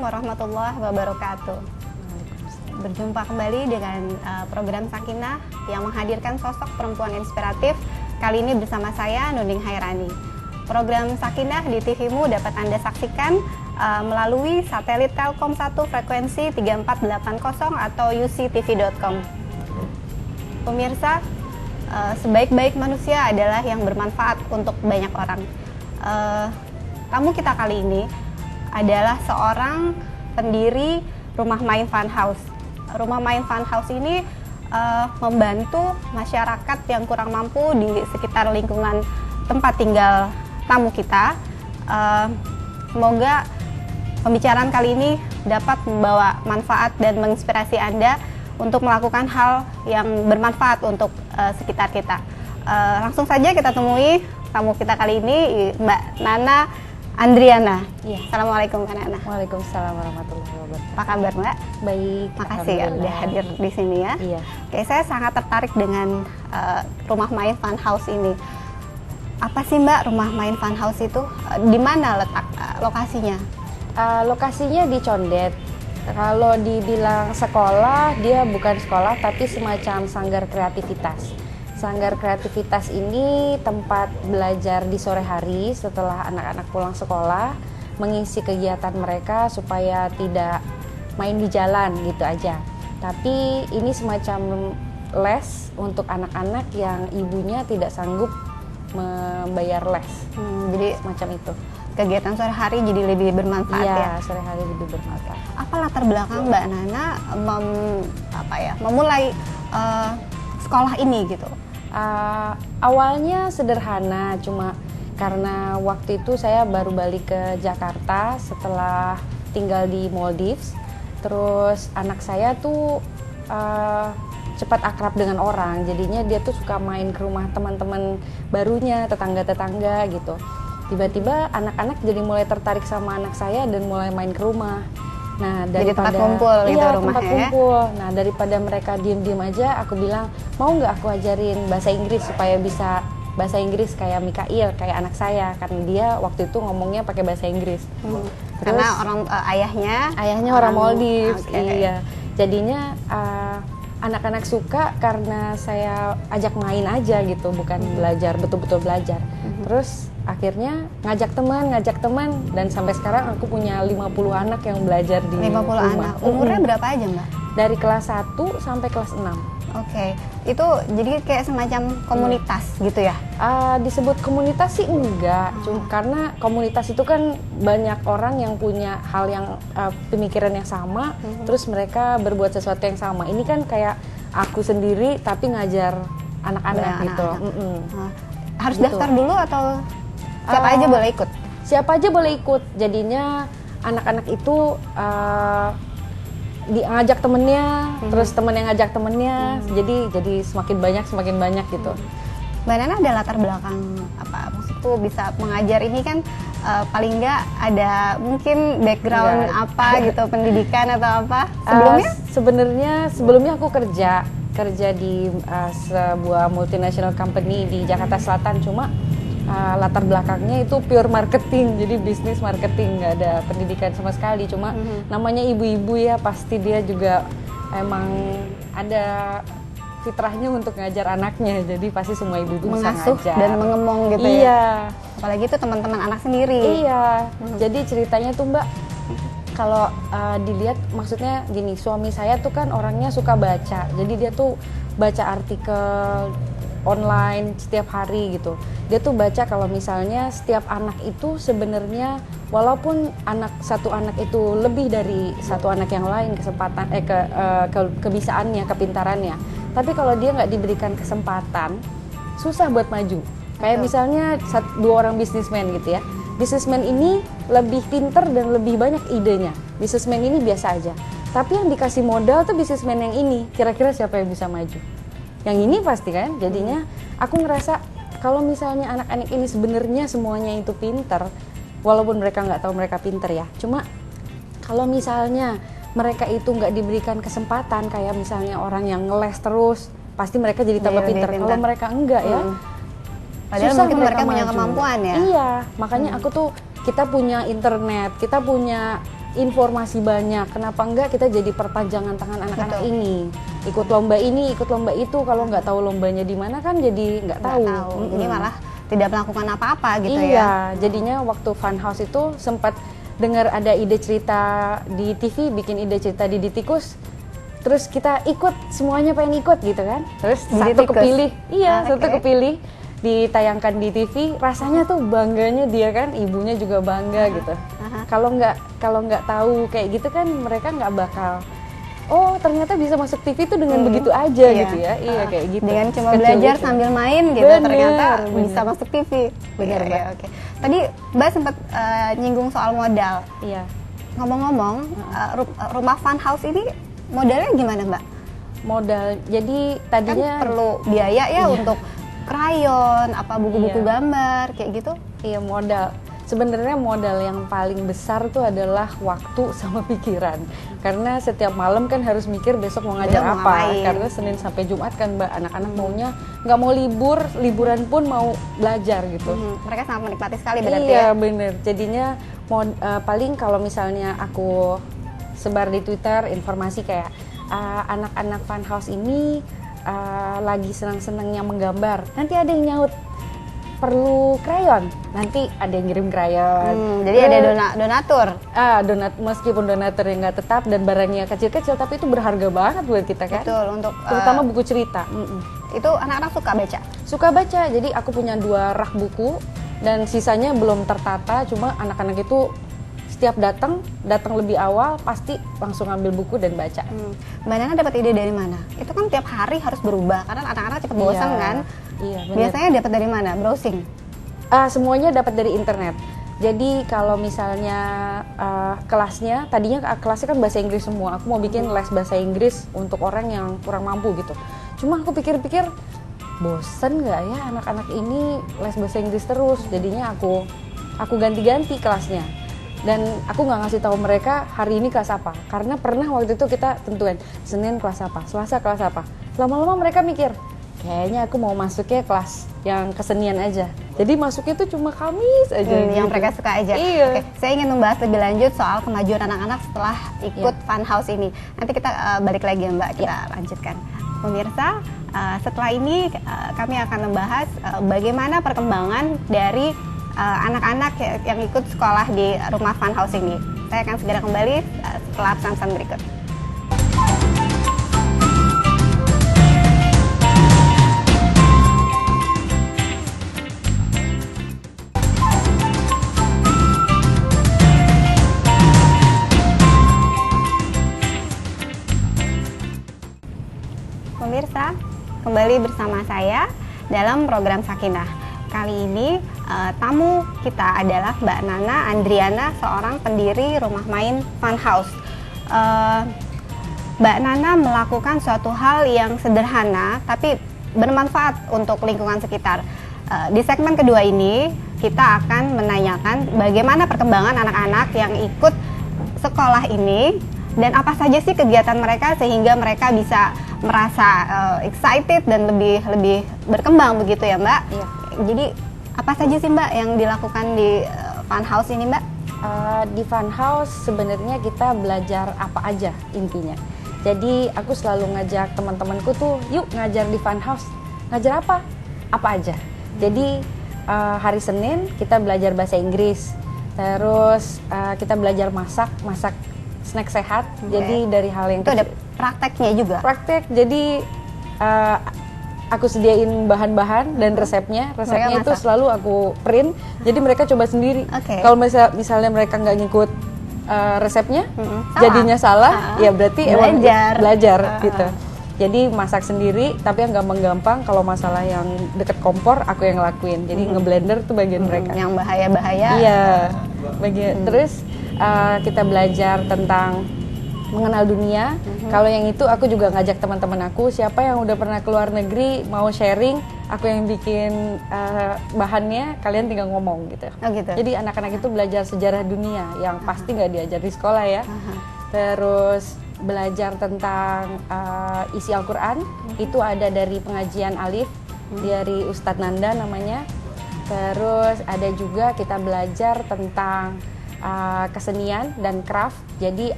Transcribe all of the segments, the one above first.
warahmatullahi wabarakatuh. Berjumpa kembali dengan program Sakinah yang menghadirkan sosok perempuan inspiratif. Kali ini bersama saya, Nuning Hairani. Program Sakinah di TVmu dapat Anda saksikan melalui satelit Telkom 1 frekuensi 3480 atau uctv.com. Pemirsa, sebaik-baik manusia adalah yang bermanfaat untuk banyak orang. Tamu kita kali ini adalah seorang pendiri Rumah Main Fun House. Rumah Main Fun House ini membantu masyarakat yang kurang mampu di sekitar lingkungan tempat tinggal tamu kita. Semoga pembicaraan kali ini dapat membawa manfaat dan menginspirasi Anda untuk melakukan hal yang bermanfaat untuk sekitar kita. Langsung saja kita temui tamu kita kali ini, Mbak Nana Andriana. Iya. Assalamualaikum Mbak Nana. Waalaikumsalam warahmatullahi wabarakatuh. Apa kabar Mbak? Baik. Makasih ya udah hadir di sini ya. Iya. Oke, saya sangat tertarik dengan Rumah Main Fun House ini. Apa sih Mbak Rumah Main Fun House itu? Di mana letak lokasinya? Lokasinya di Condet. Kalau dibilang sekolah, dia bukan sekolah tapi semacam sanggar kreativitas. Sanggar kreativitas ini tempat belajar di sore hari setelah anak-anak pulang sekolah, mengisi kegiatan mereka supaya tidak main di jalan gitu aja. Tapi ini semacam les untuk anak-anak yang ibunya tidak sanggup membayar les. Jadi semacam itu. Kegiatan sore hari jadi lebih bermanfaat ya? Iya, sore hari lebih bermanfaat. Apa latar belakang Mbak Nana memulai sekolah ini gitu? Awalnya sederhana, cuma karena waktu itu saya baru balik ke Jakarta setelah tinggal di Maldives. Terus anak saya tuh cepat akrab dengan orang, jadinya dia tuh suka main ke rumah teman-teman barunya, tetangga-tetangga gitu. Tiba-tiba anak-anak jadi mulai tertarik sama anak saya dan mulai main ke rumah. Nah, jadi tempat kumpul gitu rumahnya. Tempat kumpul. Nah, daripada mereka diem-diem aja, aku bilang, mau nggak aku ajarin bahasa Inggris supaya bisa bahasa Inggris kayak Mikail, kayak anak saya, karena dia waktu itu ngomongnya pakai bahasa Inggris. Terus, karena ayahnya orang Maldives. Okay. Iya. Jadinya anak-anak suka karena saya ajak main aja gitu, bukan belajar, betul-betul belajar. Terus akhirnya ngajak teman, dan sampai sekarang aku punya 50 anak yang belajar di 50 rumah. anak. Umurnya berapa aja Mbak? Dari kelas 1 sampai kelas 6. Oke. Itu jadi kayak semacam komunitas gitu ya? Disebut komunitas sih enggak, cuma karena komunitas itu kan banyak orang yang punya hal yang pemikiran yang sama, terus mereka berbuat sesuatu yang sama. Ini kan kayak aku sendiri tapi ngajar anak-anak gitu. Harus gitu. Daftar dulu atau siapa aja boleh ikut? Siapa aja boleh ikut. Jadinya anak-anak itu ngajak temennya, terus temen yang ngajak temennya, jadi semakin banyak gitu. Mbak Nana ada latar belakang apa? Maksudku bisa mengajar ini kan paling nggak ada mungkin background apa gitu, pendidikan atau apa? Sebelumnya? Sebelumnya aku kerja di sebuah multinational company di Jakarta Selatan, cuma latar belakangnya itu pure marketing, jadi bisnis marketing, nggak ada pendidikan sama sekali. Cuma namanya ibu-ibu ya, pasti dia juga emang ada fitrahnya untuk ngajar anaknya, jadi pasti semua ibu-ibu bisa ngajar dan mengemong gitu. Iya. Apalagi itu teman-teman anak sendiri. Iya. Jadi ceritanya tuh Mbak, kalau dilihat, maksudnya gini, suami saya tuh kan orangnya suka baca, jadi dia tuh baca artikel online setiap hari gitu. Dia tuh baca kalau misalnya setiap anak itu sebenarnya walaupun satu anak itu lebih dari satu anak yang lain kesempatan kebisaannya, kepintarannya, tapi kalau dia nggak diberikan kesempatan susah buat maju. Kayak misalnya 2 orang bisnismen gitu ya. Bisnismen ini lebih pinter dan lebih banyak idenya. Bisnismen ini biasa aja. Tapi yang dikasih modal tuh bisnismen yang ini. Kira-kira siapa yang bisa maju? Yang ini pasti kan. Jadinya aku ngerasa kalau misalnya anak-anak ini sebenarnya semuanya itu pinter, walaupun mereka nggak tahu mereka pinter ya. Cuma kalau misalnya mereka itu nggak diberikan kesempatan, kayak misalnya orang yang ngeles terus, pasti mereka jadi tambah pinter. Kalau mereka enggak ya, padahal susah mungkin mereka punya kemampuan ya. Iya, makanya aku tuh, kita punya internet, kita punya informasi banyak. Kenapa enggak kita jadi perpanjangan tangan anak-anak Betul. ini? Ikut lomba ini, ikut lomba itu. Kalau nggak tahu lombanya di mana kan jadi nggak tahu. Jadi malah tidak melakukan apa-apa gitu Iya, ya. jadinya waktu Fun House itu sempat dengar ada ide cerita di TV, bikin ide cerita di Ditikus. Terus kita ikut, semuanya pengen ikut gitu kan. Terus Jadi satu tikus? kepilih, iya Oke. satu kepilih, ditayangkan di TV. Rasanya tuh bangganya dia kan, ibunya juga bangga gitu. Kalau nggak tahu kayak gitu kan mereka nggak bakal. Oh ternyata bisa masuk TV tuh dengan begitu aja Iya. gitu ya. Iya kayak gitu. Dengan cuma Sekecil belajar itu. sambil main gitu, Bener, ternyata bener. bisa masuk TV. Bener, Iya, Mbak. oke. Tadi Mbak sempat nyinggung soal modal. Iya. Ngomong-ngomong, rumah Fun House ini modalnya gimana Mbak? Modal. Jadi Kan tadinya perlu biaya ya Iya. untuk krayon, apa buku-buku Iya. gambar, kayak gitu. iya modal. Sebenarnya modal yang paling besar tuh adalah waktu sama pikiran. Karena setiap malam kan harus mikir besok mau ngajar Besok mau apa. ngapain. Karena Senin sampai Jumat kan Mbak, anak-anak maunya nggak mau libur, liburan pun mau belajar gitu. Mereka sangat menikmati sekali berarti Iya ya. bener. Jadinya paling kalau misalnya aku sebar di Twitter informasi kayak anak-anak Fun House ini lagi senang-senangnya menggambar. Nanti ada yang nyaut perlu krayon. Nanti ada yang ngirim krayon. Jadi ada donatur. Meskipun donatur yang nggak tetap dan barangnya kecil-kecil, tapi itu berharga banget buat kita kan. Betul, untuk Terutama buku cerita. itu anak-anak suka baca. Suka baca, jadi aku punya 2 rak buku dan sisanya belum tertata. Cuma anak-anak itu setiap datang lebih awal pasti langsung ambil buku dan baca. Mbak Nana dapat ide dari mana? Itu kan tiap hari harus berubah karena anak-anak cepat bosan Iya, kan. Iya, benar. Biasanya dapat dari mana? Browsing. Semuanya dapat dari internet. Jadi kalau misalnya kelasnya, tadinya kelasnya kan bahasa Inggris semua. Aku mau bikin les bahasa Inggris untuk orang yang kurang mampu gitu. Cuma aku pikir-pikir, bosen nggak ya anak-anak ini les bahasa Inggris terus. Jadinya aku ganti-ganti kelasnya. Dan aku nggak ngasih tahu mereka hari ini kelas apa. Karena pernah waktu itu kita tentuin Senin kelas apa, Selasa kelas apa. Lama-lama mereka mikir, kayaknya aku mau masuknya kelas yang kesenian aja. Jadi masuknya tuh cuma Kamis aja gitu. Yang mereka suka aja. Iya. Oke, saya ingin membahas lebih lanjut soal kemajuan anak-anak setelah ikut Fun House ini. Nanti kita balik lagi ya Mbak, kita lanjutkan. Pemirsa, setelah ini kami akan membahas bagaimana perkembangan dari anak-anak yang ikut sekolah di rumah Fun House ini. Saya akan segera kembali setelah pesan-pesan berikut. Pemirsa, kembali bersama saya dalam program Sakinah. Kali ini tamu kita adalah Mbak Nana Andriana, seorang pendiri rumah main Fun House. Mbak Nana melakukan suatu hal yang sederhana tapi bermanfaat untuk lingkungan sekitar. Di segmen kedua ini kita akan menanyakan bagaimana perkembangan anak-anak yang ikut sekolah ini dan apa saja sih kegiatan mereka sehingga mereka bisa merasa excited dan lebih berkembang begitu ya Mbak. Iya. Jadi apa saja sih Mbak yang dilakukan di Fun House ini Mbak? Di Fun House sebenarnya kita belajar apa aja intinya. Jadi aku selalu ngajak teman-temanku tuh, yuk ngajar di Fun House. Ngajar apa? Apa aja. Jadi hari Senin kita belajar bahasa Inggris. Terus kita belajar masak snack sehat. Jadi dari hal yang Itu ada prakteknya juga. praktek. Jadi aku sediain bahan-bahan dan resepnya. Resepnya itu masak. selalu aku print. Jadi mereka coba sendiri. Oke. Kalau misalnya mereka nggak ngikut resepnya, Salah. jadinya salah, ya berarti emang belajar gitu. Jadi masak sendiri, tapi yang gampang-gampang. Kalau masalah yang deket kompor, aku yang ngelakuin. Jadi ngeblender tuh bagian mereka. Yang bahaya-bahaya. Iya, bagian. Terus kita belajar tentang mengenal dunia. Kalau yang itu aku juga ngajak teman-teman aku, siapa yang udah pernah keluar negeri mau sharing, aku yang bikin bahannya, kalian tinggal ngomong gitu. Oh gitu. Jadi anak-anak itu belajar sejarah dunia yang pasti nggak diajar di sekolah ya. Terus belajar tentang isi Al-Quran, itu ada dari pengajian Alif, dari Ustadz Nanda namanya. Terus ada juga kita belajar tentang kesenian dan craft. Jadi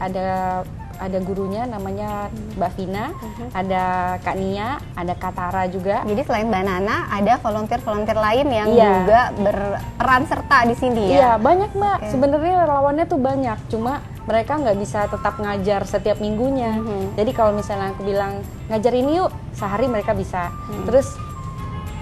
ada gurunya namanya Mbak Vina, ada Kak Nia, ada Kak Tara juga. Jadi selain Mbak Nana, ada volunteer-volunteer lain yang Iya. juga berperan serta di sini ya? Iya, banyak Mbak. Oke. Sebenarnya relawannya tuh banyak, cuma mereka nggak bisa tetap ngajar setiap minggunya. Jadi kalau misalnya aku bilang ngajar ini yuk, sehari mereka bisa. Terus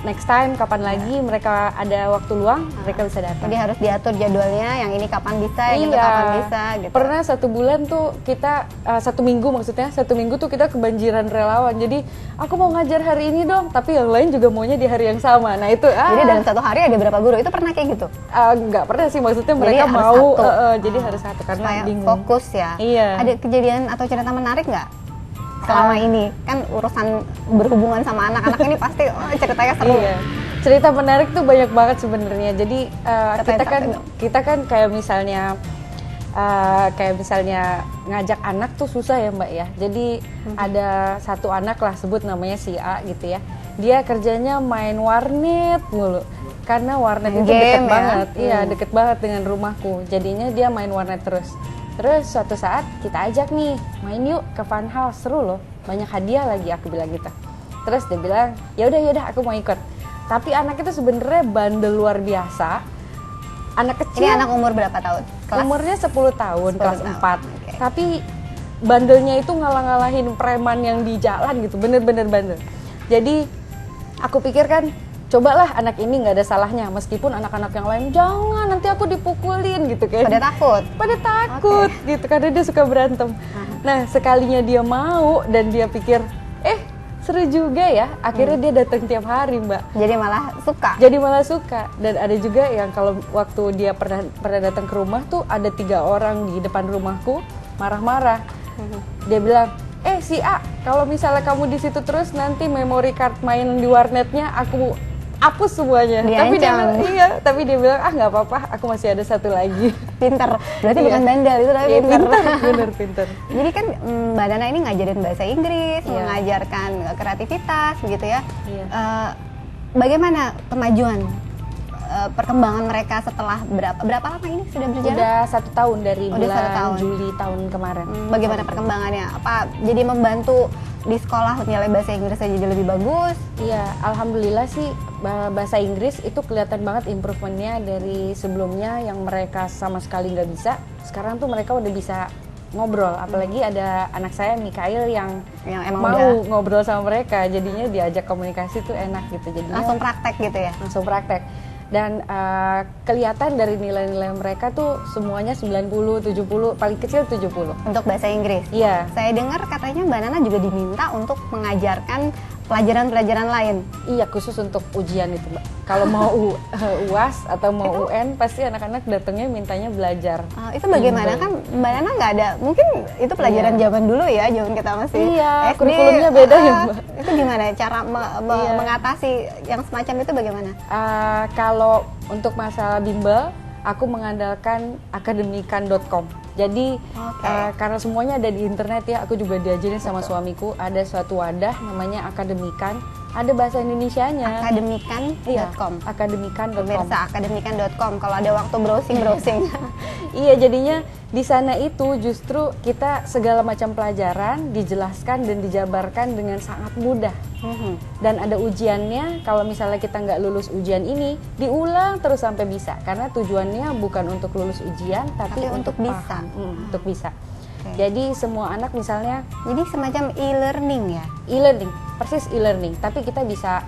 next time kapan lagi mereka ada waktu luang, mereka bisa datang. Jadi harus diatur jadwalnya, yang ini kapan bisa, yang itu Iya. kapan bisa gitu. Pernah 1 bulan tuh kita 1 minggu maksudnya 1 minggu tuh kita kebanjiran relawan. Jadi aku mau ngajar hari ini dong, tapi yang lain juga maunya di hari yang sama. Nah itu Jadi dalam satu hari ada berapa guru? Itu pernah kayak gitu? nggak pernah sih, maksudnya Jadi mereka harus mau satu. jadi harus satu karena Supaya bingung. fokus ya. Iya. Ada kejadian atau cerita menarik nggak selama ini? Kan urusan berhubungan sama anak-anak ini pasti ceritanya seru. Iya. Cerita menarik tuh banyak banget sebenarnya. Jadi Ceritain satu. kita kan kayak misalnya ngajak anak tuh susah ya Mbak ya. Jadi ada satu anak lah, sebut namanya si A gitu ya. Dia kerjanya main warnet mulu. Karena warnet itu Game deket ya? banget. Iya, deket banget dengan rumahku. Jadinya dia main warnet terus. Terus suatu saat kita ajak nih, main yuk ke fun house, seru loh. Banyak hadiah lagi, aku bilang gitu. Terus dia bilang, yaudah aku mau ikut. Tapi anak itu sebenarnya bandel luar biasa. Anak kecil. Ini anak umur berapa tahun? Umurnya 10 tahun, 10 kelas tahun, 4. oke. Tapi bandelnya itu ngalah-ngalahin preman yang di jalan gitu, bener-bener bandel. Jadi aku pikir kan, cobalah anak ini nggak ada salahnya, meskipun anak-anak yang lain jangan nanti aku dipukulin gitu kan. Pada takut. Gitu karena dia suka berantem. Nah sekalinya dia mau dan dia pikir, seru juga ya. Akhirnya dia datang tiap hari Mbak. Jadi malah suka. Jadi malah suka. Dan ada juga yang kalau waktu dia pernah datang ke rumah tuh ada 3 orang di depan rumahku marah-marah. Dia bilang, si A, kalau misalnya kamu di situ terus nanti memory card main di warnetnya aku hapus semuanya. Diancam. Tapi dia bilang nggak apa-apa, aku masih ada satu lagi. Pinter. Berarti Iya. bukan bandel itu, tapi Iya, pinter. bener pinter. Jadi kan Mbak Nana ini ngajarin bahasa Inggris, Iya. mengajarkan kreativitas begitu ya. Iya. Bagaimana kemajuan perkembangan mereka setelah berapa lama ini sudah berjalan? Udah 1 tahun dari Udah 1 bulan tahun. Juli tahun kemarin. Bagaimana perkembangannya? Apa jadi membantu di sekolah nilai bahasa Inggris jadi lebih bagus? Iya, alhamdulillah sih bahasa Inggris itu kelihatan banget improvementnya dari sebelumnya yang mereka sama sekali nggak bisa. Sekarang tuh mereka udah bisa ngobrol, apalagi ada anak saya Mikael yang emang mau udah ngobrol sama mereka, jadinya diajak komunikasi tuh enak gitu. Jadinya langsung praktek gitu ya? langsung praktek. Dan kelihatan dari nilai-nilai mereka tuh semuanya 90, 70, paling kecil 70. Untuk bahasa Inggris? Iya. Saya dengar katanya Mbak Nana juga diminta untuk mengajarkan pelajaran-pelajaran lain. Iya, khusus untuk ujian itu, Mbak. Kalau mau UAS atau mau UN, pasti anak-anak datangnya mintanya belajar. Itu bagaimana? Bimbel. Kan Mbak Nana nggak ada, mungkin itu pelajaran zaman dulu ya, zaman kita masih Iya, SD. kurikulumnya beda ya, Mbak. Itu gimana cara Iya. mengatasi yang semacam itu bagaimana? Kalau untuk masalah bimbel, aku mengandalkan akademikan.com. Jadi karena semuanya ada di internet ya, aku juga diajarin sama suamiku, ada suatu wadah namanya Akademikan, ada bahasa Indonesianya. Akademikan.com. Iya, akademikan.com. Pemirsa, akademikan.com. Kalau ada waktu browsing. Iya, jadinya di sana itu justru kita segala macam pelajaran dijelaskan dan dijabarkan dengan sangat mudah. Dan ada ujiannya, kalau misalnya kita nggak lulus ujian ini, diulang terus sampai bisa. Karena tujuannya bukan untuk lulus ujian, tapi untuk bisa. untuk bisa. Jadi semua anak misalnya Jadi semacam e-learning ya? e-learning, persis e-learning, tapi kita bisa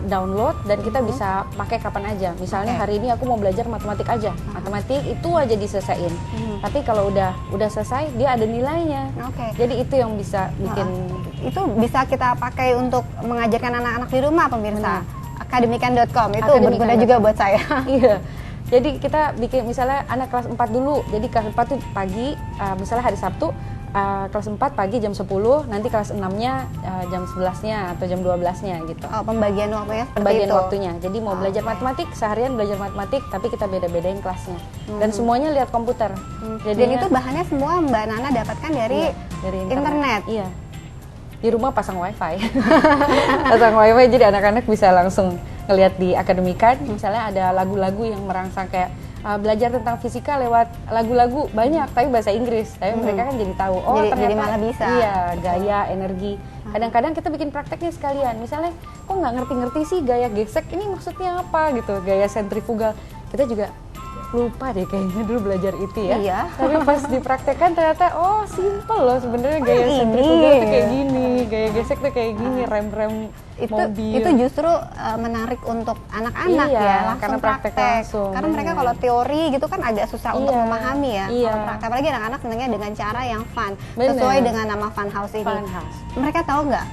download dan kita bisa pakai kapan aja. Misalnya hari ini aku mau belajar matematik aja, matematik itu aja diselesain. Tapi kalau udah selesai dia ada nilainya. Jadi itu yang bisa bikin itu bisa kita pakai untuk mengajarkan anak-anak di rumah, pemirsa. Akademikan.com itu berguna juga buat saya. Iya. Jadi kita bikin misalnya anak kelas 4 dulu. Jadi kelas 4 tuh pagi, misalnya hari Sabtu, kelas 4 pagi jam 10, nanti kelas 6-nya jam 11-nya atau jam 12-nya gitu. Pembagian waktunya seperti Pembagian itu. waktunya. Jadi mau belajar matematik, seharian belajar matematik, tapi kita beda-bedain kelasnya. Dan semuanya lihat komputer. Dan itu bahannya semua Mbak Nana dapatkan dari internet. Iya. Di rumah pasang wifi. Pasang wifi jadi anak-anak bisa langsung ngelihat di Akademikan. Misalnya ada lagu-lagu yang merangsang kayak belajar tentang fisika lewat lagu-lagu banyak, tapi bahasa Inggris. Tapi mereka kan jadi tahu, oh Jadi ternyata malah bisa. iya, gaya, energi. Kadang-kadang kita bikin prakteknya sekalian. Misalnya, kok nggak ngerti-ngerti sih gaya gesek ini maksudnya apa gitu, gaya sentrifugal. Kita juga lupa deh kayaknya dulu belajar itu ya. Iya. Tapi pas dipraktekkan ternyata oh simple loh sebenarnya gaya ini. sentrifugal tuh kayak gini, gaya gesek tuh kayak gini, rem-rem mobil. Itu justru menarik untuk anak-anak Iya, ya, langsung karena praktek langsung, Karena mereka bener. kalau teori gitu kan agak susah untuk Iya, memahami ya. iya. Kalau praktek, apalagi anak-anak senangnya dengan cara yang fun, Bener. sesuai dengan nama fun house ini. Fun house. Mereka tahu nggak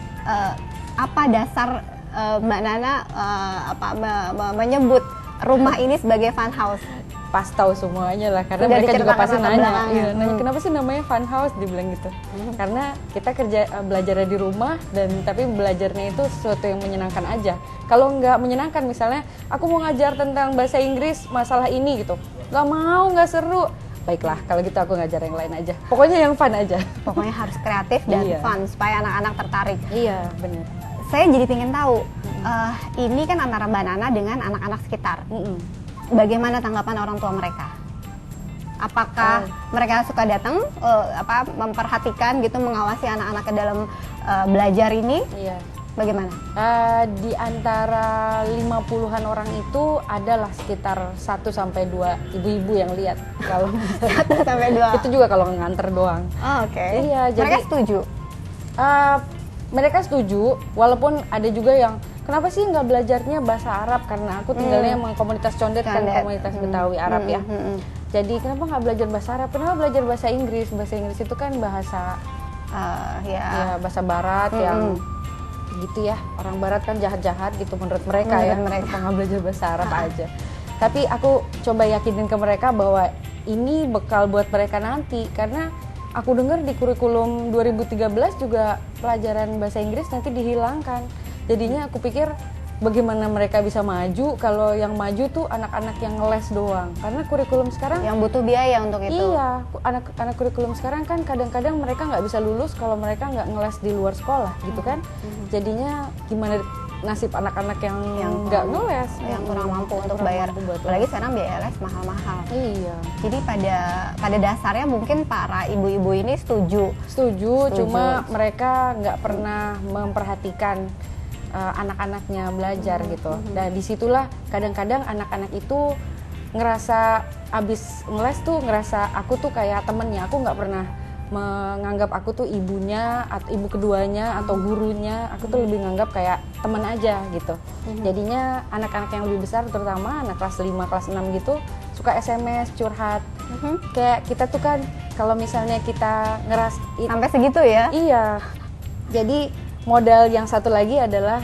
apa dasar Mbak Nana menyebut rumah ini sebagai fun house? Pas tahu semuanya lah, karena Udah mereka juga diceritakan pasti latar nanya, belakangnya. iya, nanya kenapa sih namanya fun house, dibilang gitu. Karena kita belajarnya di rumah dan tapi belajarnya itu sesuatu yang menyenangkan aja. Kalau nggak menyenangkan, misalnya aku mau ngajar tentang bahasa Inggris masalah ini gitu, nggak seru. Baiklah, kalau gitu aku ngajar yang lain aja. Pokoknya yang fun aja. Pokoknya harus kreatif dan Iya. fun supaya anak-anak tertarik. Iya, benar. Saya jadi pengen tahu, ini kan antara Mbak Nana dengan anak-anak sekitar. Bagaimana tanggapan orang tua mereka? Apakah mereka suka datang, memperhatikan gitu, mengawasi anak-anak ke dalam belajar ini? Iya. Bagaimana? Di antara 50-an orang itu adalah sekitar 1-2 ibu-ibu yang lihat. Kalau 1-2. itu juga kalau nganter doang. Oh, oke. Iya, jadi- mereka setuju. Mereka setuju, walaupun ada juga yang kenapa sih nggak belajarnya bahasa Arab, karena aku tinggalnya emang komunitas Condet kan, Condet. komunitas Betawi Arab ya. Jadi kenapa nggak belajar bahasa Arab? Kenapa belajar bahasa Inggris? Bahasa Inggris itu kan bahasa ya bahasa Barat yang gitu ya, orang Barat kan jahat-jahat gitu menurut mereka ya. Menurut mereka. Kenapa nggak belajar bahasa Arab aja? Tapi aku coba yakinin ke mereka bahwa ini bekal buat mereka nanti, karena aku dengar di kurikulum 2013 juga pelajaran bahasa Inggris nanti dihilangkan. Jadinya aku pikir bagaimana mereka bisa maju kalau yang maju tuh anak-anak yang ngeles doang. Karena kurikulum sekarang Yang butuh biaya untuk itu. iya, anak-anak kurikulum sekarang kan kadang-kadang mereka nggak bisa lulus kalau mereka nggak ngeles di luar sekolah gitu kan. Jadinya gimana nasib anak-anak yang nggak ngeles, yang kurang mampu untuk kurang bayar. mampu buat Apalagi sekarang biaya les mahal-mahal. Iya. Jadi pada dasarnya mungkin para ibu-ibu ini setuju. Setuju, cuma mereka nggak pernah memperhatikan anak-anaknya belajar gitu. Dan disitulah kadang-kadang anak-anak itu ngerasa abis ngeles tuh ngerasa aku tuh kayak temennya. Aku nggak pernah menganggap aku tuh ibunya atau ibu keduanya atau gurunya. Aku tuh lebih nganggap kayak temen aja gitu. Jadinya anak-anak yang lebih besar, terutama anak kelas 5, kelas 6 gitu, suka SMS curhat. Kayak kita tuh kan kalau misalnya kita Sampai segitu ya? iya. Jadi modal yang satu lagi adalah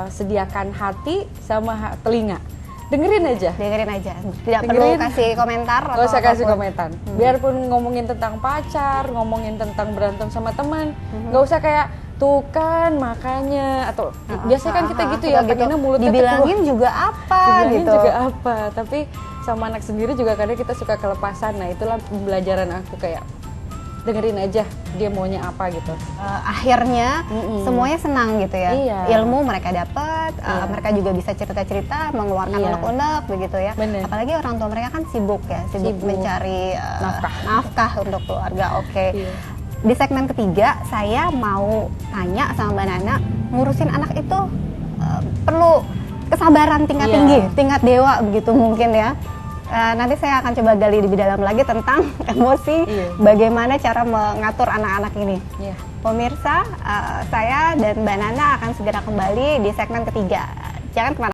sediakan hati sama telinga. Dengerin aja. Dengerin aja. Tidak Dengerin. perlu kasih komentar atau Gak usah kasih apapun. komentar. Biarpun ngomongin tentang pacar, ngomongin tentang berantem sama teman, gak usah kayak tuh kan makanya atau biasanya kan kita gitu ya, pengennya mulutnya dibilangin juga apa dibilangin gitu. juga apa, tapi sama anak sendiri juga kadang kita suka kelepasan. Nah itulah pembelajaran aku, kayak dengerin aja dia maunya apa gitu. Akhirnya semuanya senang gitu ya. Iya. Ilmu mereka dapat, mereka juga bisa cerita-cerita, mengeluarkan Iya. unek-unek begitu ya. Bener. Apalagi orang tua mereka kan sibuk ya, sibuk Sibuk. mencari nafkah untuk keluarga. Oke. Iya. Di segmen ketiga saya mau tanya sama Mbak Nana, ngurusin anak itu perlu kesabaran tingkat Iya. tinggi, tingkat dewa begitu mungkin ya. Nanti saya akan coba gali lebih dalam lagi tentang emosi, Iya. bagaimana cara mengatur anak-anak ini. Iya. Pemirsa, saya dan Mbak Nana akan segera kembali di segmen ketiga. Jangan kemana